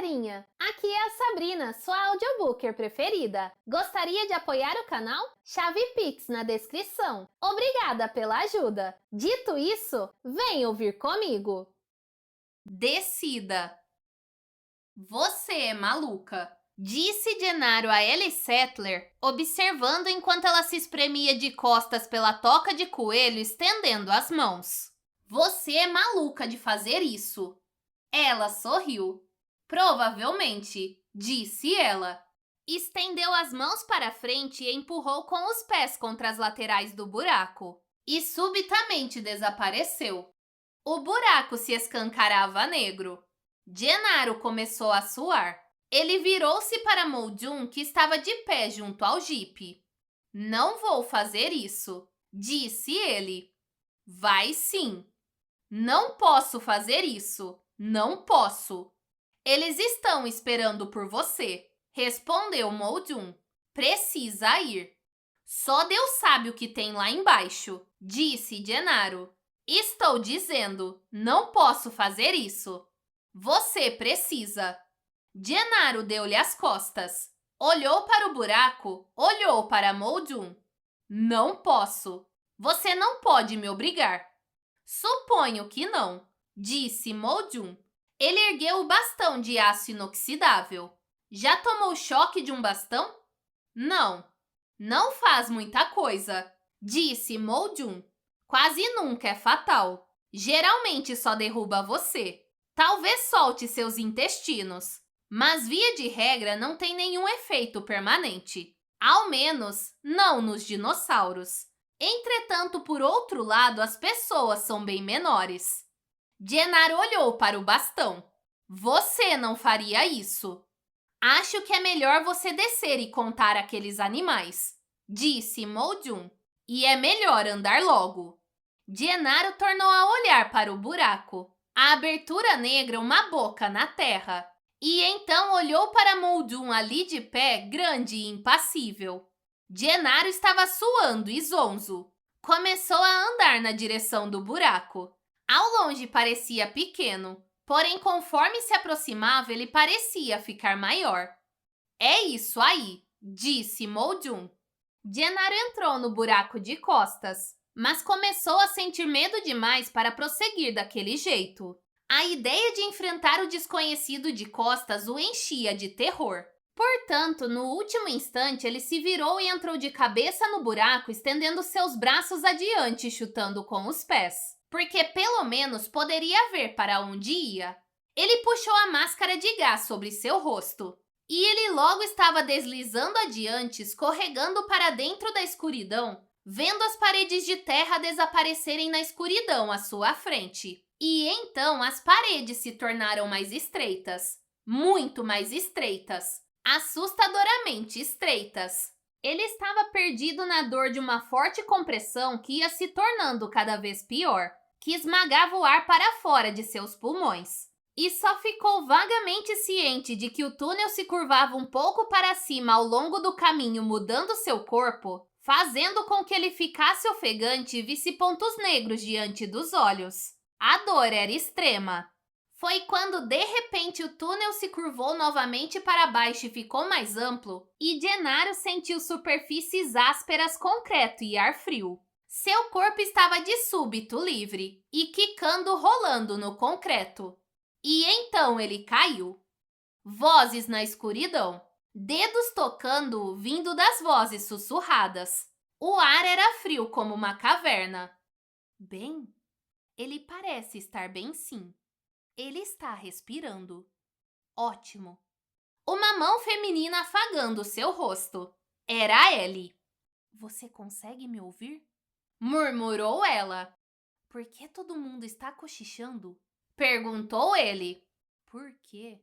galerinha! Aqui é a Sabrina, sua audiobooker preferida. Gostaria de apoiar o canal? Chave Pix na descrição. Obrigada pela ajuda. Dito isso, vem ouvir comigo. Decida. Você é maluca, disse Gennaro a Ellie Sattler, observando enquanto ela se espremia de costas pela toca de coelho, estendendo as mãos. Você é maluca de fazer isso. Ela sorriu. Provavelmente, disse ela. Estendeu as mãos para frente e empurrou com os pés contra as laterais do buraco. E subitamente desapareceu. O buraco se escancarava negro. Gennaro começou a suar. Ele virou-se para Moljum, que estava de pé junto ao jipe. Não vou fazer isso, disse ele. Vai sim. Não posso fazer isso. Não posso. Eles estão esperando por você, respondeu Moljum. Precisa ir. Só Deus sabe o que tem lá embaixo, disse Gennaro. Estou dizendo, não posso fazer isso. Você precisa. Gennaro deu-lhe as costas. Olhou para o buraco, olhou para Moljum. Não posso. Você não pode me obrigar. Suponho que não, disse Moljum. Ele ergueu o bastão de aço inoxidável. Já tomou choque de um bastão? Não. Não faz muita coisa, disse Moljum. Quase nunca é fatal. Geralmente só derruba você. Talvez solte seus intestinos, mas via de regra não tem nenhum efeito permanente. Ao menos, não nos dinossauros. Entretanto, por outro lado, as pessoas são bem menores. Gennaro olhou para o bastão. Você não faria isso. Acho que é melhor você descer e contar aqueles animais, disse Moljum. E é melhor andar logo. Gennaro tornou a olhar para o buraco. A abertura negra, uma boca na terra. E então olhou para Moljum ali de pé, grande e impassível. Gennaro estava suando e zonzo. Começou a andar na direção do buraco. Ao longe parecia pequeno, porém conforme se aproximava ele parecia ficar maior. É isso aí, disse Moljum. Gennaro entrou no buraco de costas, mas começou a sentir medo demais para prosseguir daquele jeito. A ideia de enfrentar o desconhecido de costas o enchia de terror. Portanto, no último instante, ele se virou e entrou de cabeça no buraco, estendendo seus braços adiante, chutando com os pés. Porque pelo menos poderia ver para onde ia. Ele puxou a máscara de gás sobre seu rosto. E ele logo estava deslizando adiante, escorregando para dentro da escuridão, vendo as paredes de terra desaparecerem na escuridão à sua frente. E então as paredes se tornaram mais estreitas. Muito mais estreitas. Assustadoramente estreitas. Ele estava perdido na dor de uma forte compressão que ia se tornando cada vez pior, que esmagava o ar para fora de seus pulmões. E só ficou vagamente ciente de que o túnel se curvava um pouco para cima ao longo do caminho, mudando seu corpo, fazendo com que ele ficasse ofegante e visse pontos negros diante dos olhos. A dor era extrema. Foi quando, de repente, o túnel se curvou novamente para baixo e ficou mais amplo, e Gennaro sentiu superfícies ásperas, concreto e ar frio. Seu corpo estava de súbito livre, e quicando rolando no concreto. E então ele caiu. Vozes na escuridão. Dedos tocando-o vindo das vozes sussurradas. O ar era frio como uma caverna. Bem, ele parece estar bem sim. Ele está respirando. Ótimo. Uma mão feminina afagando seu rosto. Era Ellie. Você consegue me ouvir? Murmurou ela. Por que todo mundo está cochichando? Perguntou ele. Por quê?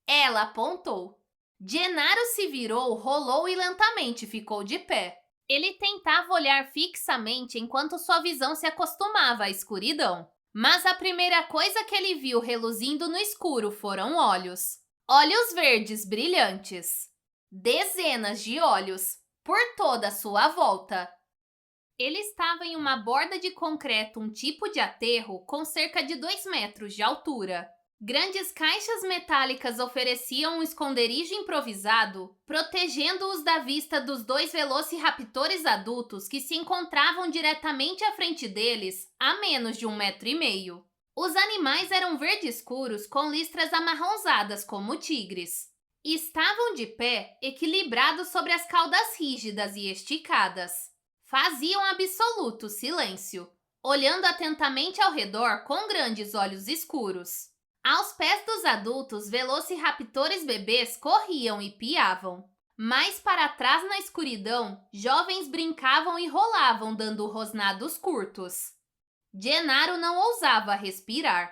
Ela apontou. Gennaro se virou, rolou e lentamente ficou de pé. Ele tentava olhar fixamente enquanto sua visão se acostumava à escuridão. Mas a primeira coisa que ele viu reluzindo no escuro foram olhos. Olhos verdes brilhantes. Dezenas de olhos, por toda a sua volta. Ele estava em uma borda de concreto, um tipo de aterro com cerca de 2 metros de altura. Grandes caixas metálicas ofereciam um esconderijo improvisado, protegendo-os da vista dos dois velociraptores adultos que se encontravam diretamente à frente deles, a menos de 1,5 metros. Os animais eram verde escuros com listras amarronzadas como tigres. Estavam de pé, equilibrados sobre as caudas rígidas e esticadas. Faziam absoluto silêncio, olhando atentamente ao redor com grandes olhos escuros. Aos pés dos adultos, velociraptores bebês corriam e piavam. Mais para trás na escuridão, jovens brincavam e rolavam dando rosnados curtos. Gennaro não ousava respirar.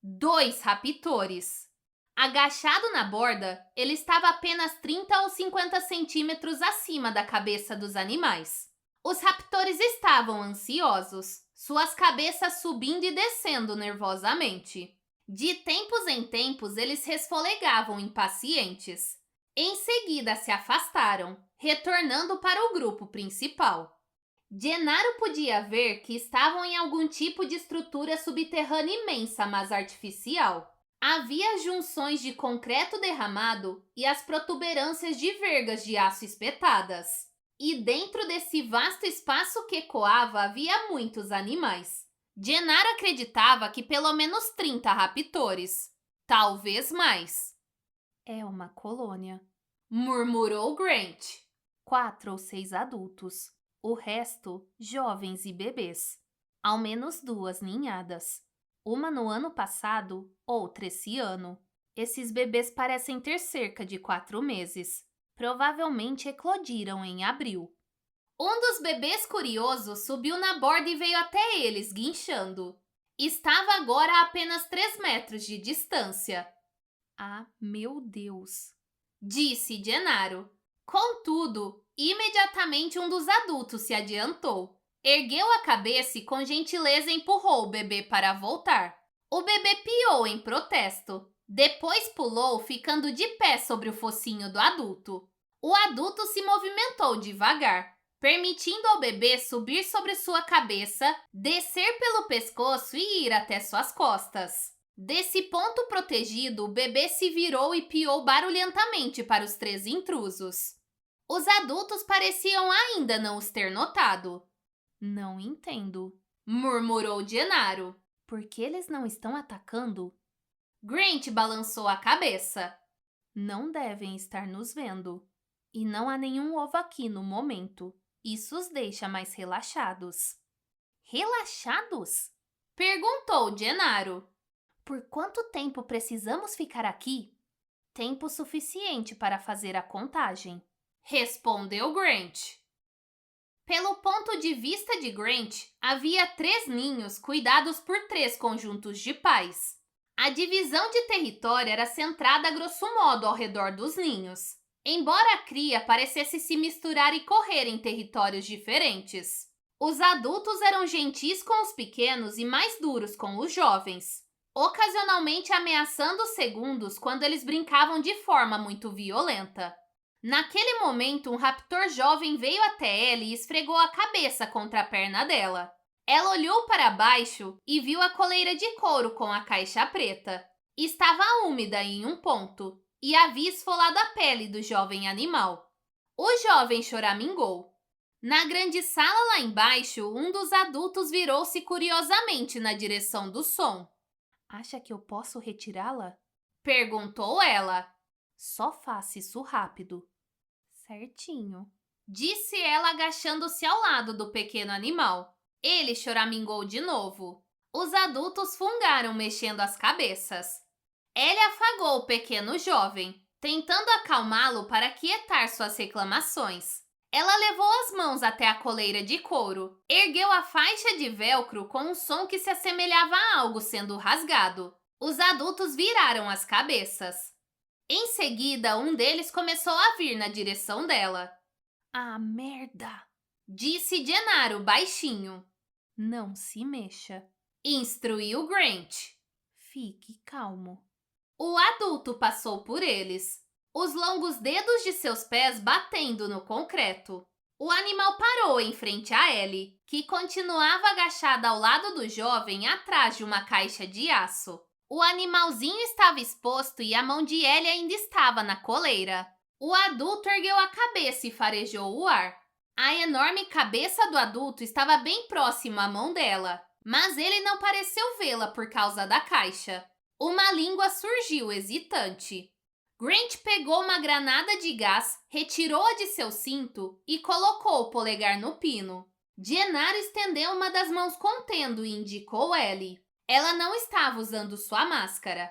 2 raptores. Agachado na borda, ele estava apenas 30 ou 50 centímetros acima da cabeça dos animais. Os raptores estavam ansiosos, suas cabeças subindo e descendo nervosamente. De tempos em tempos, eles resfolegavam impacientes. Em seguida, se afastaram, retornando para o grupo principal. Gennaro podia ver que estavam em algum tipo de estrutura subterrânea imensa, mas artificial. Havia junções de concreto derramado e as protuberâncias de vergas de aço espetadas. E dentro desse vasto espaço que ecoava havia muitos animais. Gennaro acreditava que pelo menos 30 raptores. Talvez mais. É uma colônia, Murmurou Grant. 4 ou 6 adultos. O resto, jovens e bebês. Ao menos 2 ninhadas. Uma no ano passado, outra esse ano. Esses bebês parecem ter cerca de 4 meses. Provavelmente eclodiram em abril. Um dos bebês curiosos subiu na borda e veio até eles, guinchando. Estava agora a apenas 3 metros de distância. Ah, meu Deus! Disse Gennaro. Contudo, imediatamente um dos adultos se adiantou. Ergueu a cabeça e com gentileza empurrou o bebê para voltar. O bebê piou em protesto. Depois pulou, ficando de pé sobre o focinho do adulto. O adulto se movimentou devagar, permitindo ao bebê subir sobre sua cabeça, descer pelo pescoço e ir até suas costas. Desse ponto protegido, o bebê se virou e piou barulhentamente para os 3 intrusos. Os adultos pareciam ainda não os ter notado. Não entendo. Murmurou Gennaro. Por que eles não estão atacando? Grant balançou a cabeça. Não devem estar nos vendo. E não há nenhum ovo aqui no momento. Isso os deixa mais relaxados. Relaxados? Perguntou Gennaro. Por quanto tempo precisamos ficar aqui? Tempo suficiente para fazer a contagem. Respondeu Grant. Pelo ponto de vista de Grant, havia 3 ninhos cuidados por 3 conjuntos de pais. A divisão de território era centrada a grosso modo ao redor dos ninhos, embora a cria parecesse se misturar e correr em territórios diferentes. Os adultos eram gentis com os pequenos e mais duros com os jovens, ocasionalmente ameaçando os segundos quando eles brincavam de forma muito violenta. Naquele momento, um raptor jovem veio até ela e esfregou a cabeça contra a perna dela. Ela olhou para baixo e viu a coleira de couro com a caixa preta. Estava úmida em um ponto e havia esfolado a pele do jovem animal. O jovem choramingou. Na grande sala lá embaixo, um dos adultos virou-se curiosamente na direção do som. Acha que eu posso retirá-la? Perguntou ela. Só faça isso rápido. Certinho. Disse ela agachando-se ao lado do pequeno animal. Ele choramingou de novo. Os adultos fungaram mexendo as cabeças. Ele afagou o pequeno jovem, tentando acalmá-lo para aquietar suas reclamações. Ela levou as mãos até a coleira de couro, ergueu a faixa de velcro com um som que se assemelhava a algo sendo rasgado. Os adultos viraram as cabeças. Em seguida, um deles começou a vir na direção dela. Ah, merda! Disse Gennaro baixinho. Não se mexa. Instruiu Grant. Fique calmo. O adulto passou por eles, os longos dedos de seus pés batendo no concreto. O animal parou em frente a Ellie, que continuava agachada ao lado do jovem atrás de uma caixa de aço. O animalzinho estava exposto e a mão de Ellie ainda estava na coleira. O adulto ergueu a cabeça e farejou o ar. A enorme cabeça do adulto estava bem próxima à mão dela, mas ele não pareceu vê-la por causa da caixa. Uma língua surgiu hesitante. Grant pegou uma granada de gás, retirou-a de seu cinto e colocou o polegar no pino. Gennaro estendeu uma das mãos contendo e indicou Ellie. Ela não estava usando sua máscara.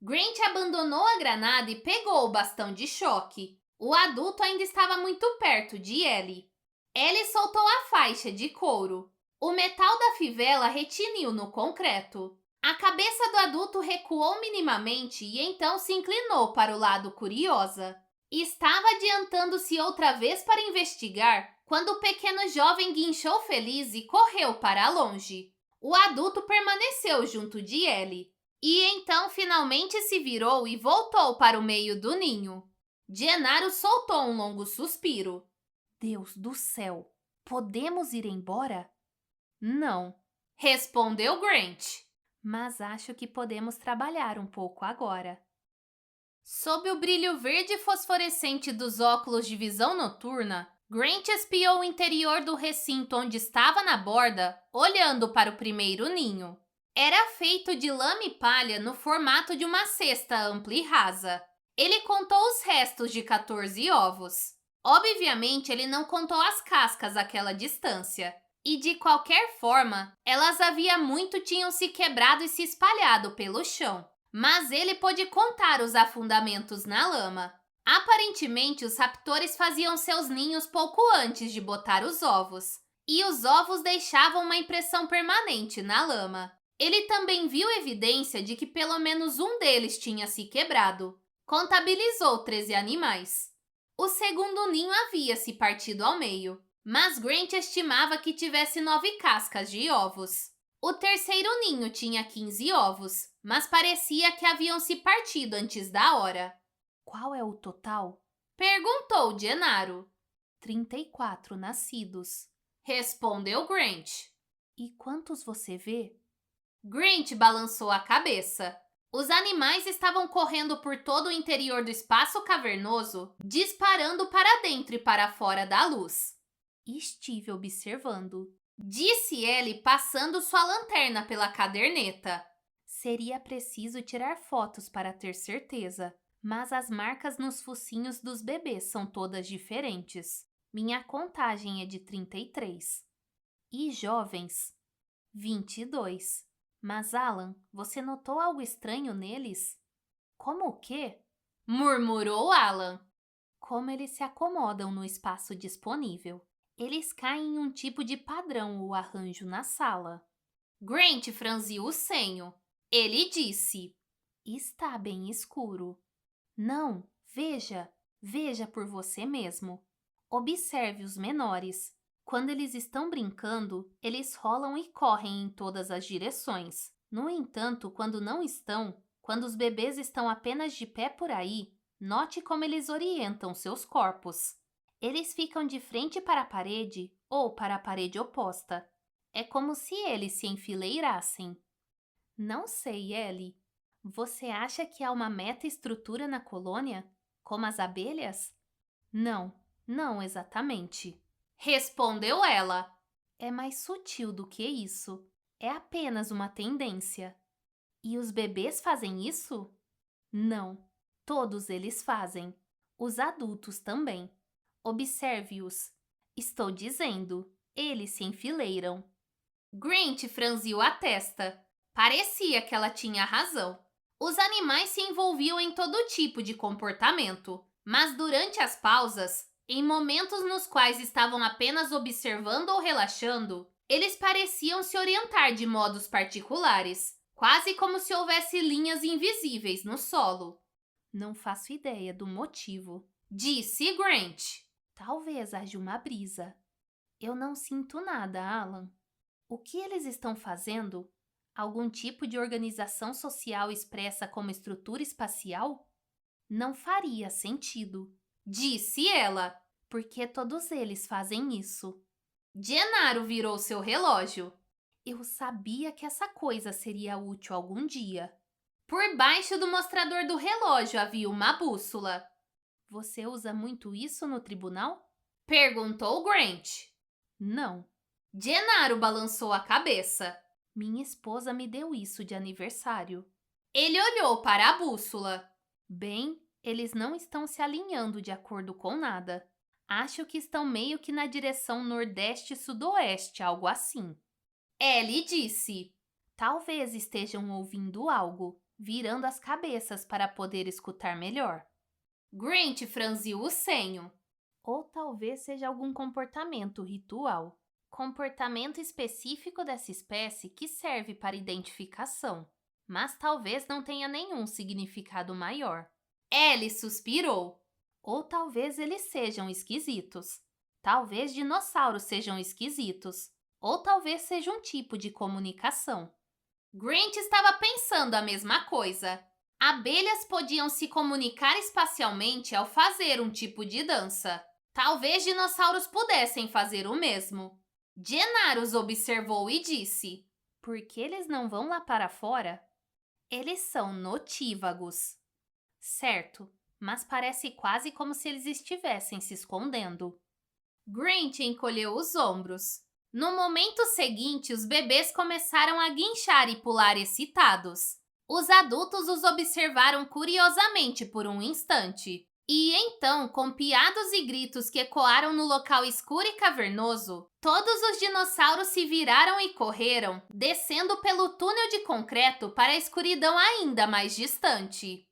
Grant abandonou a granada e pegou o bastão de choque. O adulto ainda estava muito perto de Ellie. Ellie soltou a faixa de couro. O metal da fivela retiniu no concreto. A cabeça do adulto recuou minimamente e então se inclinou para o lado curiosa. Estava adiantando-se outra vez para investigar quando o pequeno jovem guinchou feliz e correu para longe. O adulto permaneceu junto de Ellie. E então finalmente se virou e voltou para o meio do ninho. Gennaro soltou um longo suspiro. Deus do céu, podemos ir embora? Não, respondeu Grant. Mas acho que podemos trabalhar um pouco agora. Sob o brilho verde fosforescente dos óculos de visão noturna, Grant espiou o interior do recinto onde estava na borda, olhando para o primeiro ninho. Era feito de lama e palha no formato de uma cesta ampla e rasa. Ele contou os restos de 14 ovos. Obviamente, ele não contou as cascas àquela distância. E de qualquer forma, elas havia muito tinham se quebrado e se espalhado pelo chão. Mas ele pôde contar os afundamentos na lama. Aparentemente, os raptores faziam seus ninhos pouco antes de botar os ovos. E os ovos deixavam uma impressão permanente na lama. Ele também viu evidência de que pelo menos um deles tinha se quebrado. Contabilizou 13 animais. O segundo ninho havia se partido ao meio. Mas Grant estimava que tivesse 9 cascas de ovos. O terceiro ninho tinha 15 ovos, mas parecia que haviam se partido antes da hora. Qual é o total? Perguntou Gennaro. 34 nascidos, respondeu Grant. E quantos você vê? Grant balançou a cabeça. Os animais estavam correndo por todo o interior do espaço cavernoso, disparando para dentro e para fora da luz. Estive observando, disse Ellie passando sua lanterna pela caderneta. Seria preciso tirar fotos para ter certeza, mas as marcas nos focinhos dos bebês são todas diferentes. Minha contagem é de 33. E jovens? 22. Mas, Alan, você notou algo estranho neles? Como o quê? Murmurou Alan. Como eles se acomodam no espaço disponível. Eles caem em um tipo de padrão ou arranjo na sala. Grant franziu o senho. Ele disse: está bem escuro. Não, veja por você mesmo. Observe os menores. Quando eles estão brincando, eles rolam e correm em todas as direções. No entanto, quando não estão, quando os bebês estão apenas de pé por aí, note como eles orientam seus corpos. Eles ficam de frente para a parede ou para a parede oposta. É como se eles se enfileirassem. Não sei, Ellie. Você acha que há uma meta-estrutura na colônia? Como as abelhas? Não exatamente. Respondeu ela. É mais sutil do que isso. É apenas uma tendência. E os bebês fazem isso? Não. Todos eles fazem. Os adultos também. Observe-os. Estou dizendo, eles se enfileiram. Grant franziu a testa. Parecia que ela tinha razão. Os animais se envolviam em todo tipo de comportamento, mas durante as pausas, em momentos nos quais estavam apenas observando ou relaxando, eles pareciam se orientar de modos particulares, quase como se houvesse linhas invisíveis no solo. Não faço ideia do motivo, disse Grant. Talvez haja uma brisa. Eu não sinto nada, Alan. O que eles estão fazendo? Algum tipo de organização social expressa como estrutura espacial? Não faria sentido, disse ela, porque todos eles fazem isso. Gennaro virou seu relógio. Eu sabia que essa coisa seria útil algum dia. Por baixo do mostrador do relógio havia uma bússola. Você usa muito isso no tribunal? Perguntou Grant. Não. Gennaro balançou a cabeça. Minha esposa me deu isso de aniversário. Ele olhou para a bússola. Bem, eles não estão se alinhando de acordo com nada. Acho que estão meio que na direção nordeste-sudoeste, algo assim. Ellie disse. Talvez estejam ouvindo algo, virando as cabeças para poder escutar melhor. Grant franziu o senho. Ou talvez seja algum comportamento ritual. Comportamento específico dessa espécie que serve para identificação, mas talvez não tenha nenhum significado maior. Ellie suspirou. Ou talvez eles sejam esquisitos. Talvez dinossauros sejam esquisitos. Ou talvez seja um tipo de comunicação. Grant estava pensando a mesma coisa. Abelhas podiam se comunicar espacialmente ao fazer um tipo de dança. Talvez dinossauros pudessem fazer o mesmo. Gennaro os observou e disse: por que eles não vão lá para fora? Eles são notívagos. Certo, mas parece quase como se eles estivessem se escondendo. Grant encolheu os ombros. No momento seguinte, os bebês começaram a guinchar e pular excitados. Os adultos os observaram curiosamente por um instante. E então, com piados e gritos que ecoaram no local escuro e cavernoso, todos os dinossauros se viraram e correram, descendo pelo túnel de concreto para a escuridão ainda mais distante.